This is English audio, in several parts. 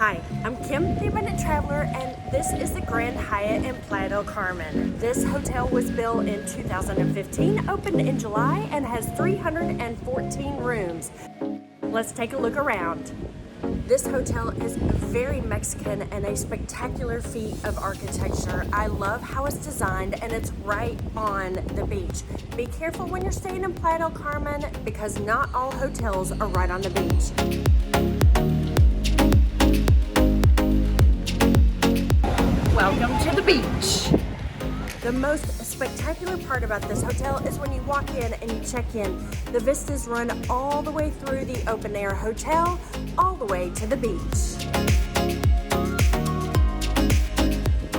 Hi, I'm Kim, the Abundant Traveler, and this is the Grand Hyatt in Playa del Carmen. This hotel was built in 2015, opened in July, and has 314 rooms. Let's take a look around. This hotel is very Mexican and a spectacular feat of architecture. I love how it's designed, and it's right on the beach. Be careful when you're staying in Playa del Carmen because not all hotels are right on the beach. Welcome to the beach. The most spectacular part about this hotel is when you walk in and you check in. The vistas run all the way through the open air hotel, all the way to the beach.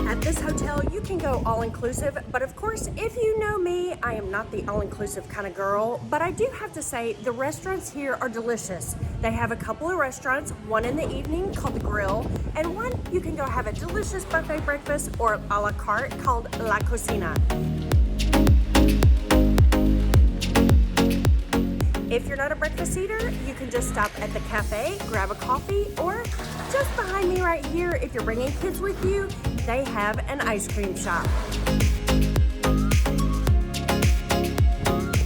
At this hotel, you can go all-inclusive, but of course, if you know me, I am not the all-inclusive kind of girl, but I do have to say the restaurants here are delicious. They have a couple of restaurants, one in the evening called The Grill, and one you can go have a delicious buffet breakfast or a la carte called La Cocina. If you're not a breakfast eater, you can just stop at the cafe, grab a coffee, or just behind me right here, if you're bringing kids with you, they have an ice cream shop.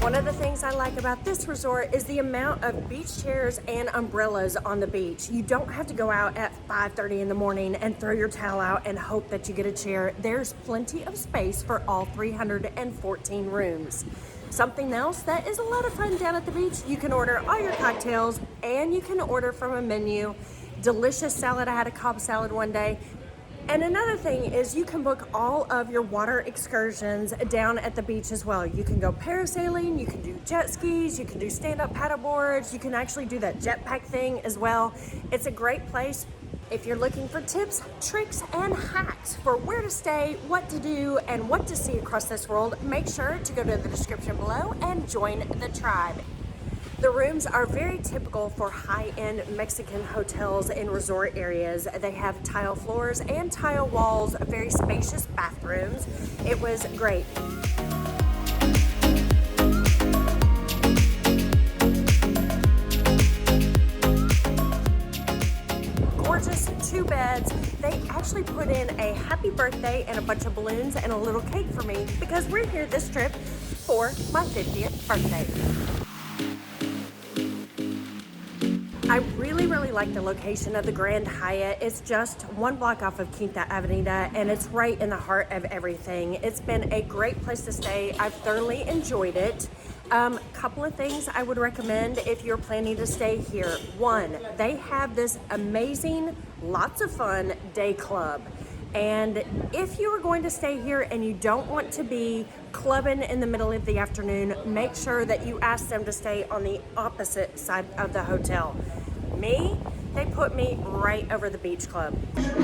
One of the things I like about this resort is the amount of beach chairs and umbrellas on the beach. You don't have to go out at 5:30 in the morning and throw your towel out and hope that you get a chair. There's plenty of space for all 314 rooms. Something else that is a lot of fun down at the beach, you can order all your cocktails and you can order from a menu. Delicious salad. I had a Cobb salad one day. And another thing is you can book all of your water excursions down at the beach as well. You can go parasailing, you can do jet skis, you can do stand-up paddleboards, you can actually do that jetpack thing as well. It's a great place. If you're looking for tips, tricks, and hacks for where to stay, what to do, and what to see across this world, make sure to go to the description below and join the tribe. The rooms are very typical for high-end Mexican hotels in resort areas. They have tile floors and tile walls, very spacious bathrooms. It was great. Gorgeous 2 beds. They actually put in a happy birthday and a bunch of balloons and a little cake for me because we're here this trip for my 50th birthday. I really like the location of the Grand Hyatt. It's just 1 block off of Quinta Avenida and it's right in the heart of everything. It's been a great place to stay. I've thoroughly enjoyed it. Couple of things I would recommend if you're planning to stay here. 1, they have this amazing, lots of fun day club. And if you are going to stay here and you don't want to be clubbing in the middle of the afternoon, make sure that you ask them to stay on the opposite side of the hotel. Me, they put me right over the beach club. If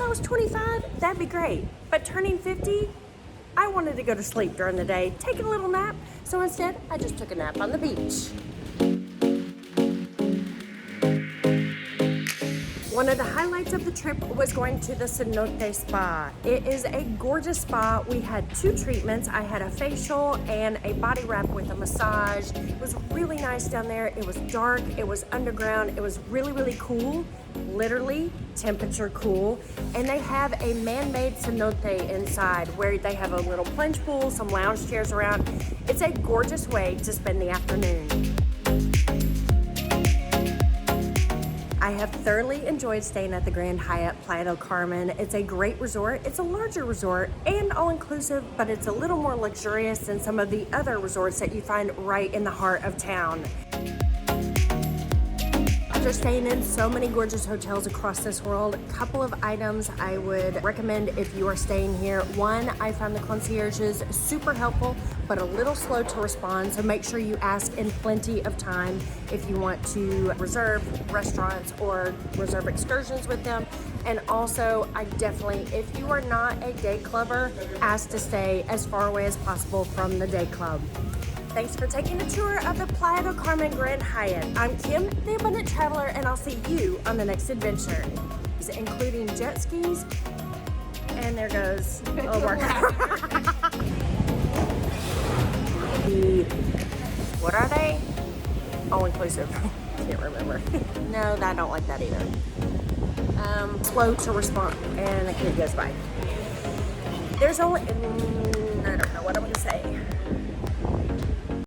I was 25, that'd be great. But turning 50, I wanted to go to sleep during the day, take a little nap. So instead, I just took a nap on the beach. One of the highlights of the trip was going to the Cenote Spa. It is a gorgeous spa. We had 2 treatments. I had a facial and a body wrap with a massage. It was really nice down there. It was dark, it was underground, it was really cool, literally temperature cool. And they have a man-made cenote inside where they have a little plunge pool, some lounge chairs around. It's a gorgeous way to spend the afternoon. I have thoroughly enjoyed staying at the Grand Hyatt Playa del Carmen. It's a great resort. It's a larger resort and all-inclusive, but it's a little more luxurious than some of the other resorts that you find right in the heart of town. After staying in so many gorgeous hotels across this world, a couple of items I would recommend if you are staying here. 1, I found the concierges super helpful, but a little slow to respond, so make sure you ask in plenty of time if you want to reserve restaurants or reserve excursions with them. And also, I definitely, if you are not a day clubber, ask to stay as far away as possible from the day club. Thanks for taking a tour of the Playa del Carmen Grand Hyatt. I'm Kim, the Abundant Traveler, and I'll see you on the next adventure, including jet skis. And there goes the What are they? All inclusive. Can't remember. No, I don't like that either. Slow to respond, and the kid goes by. There's only, I don't know what I'm gonna say.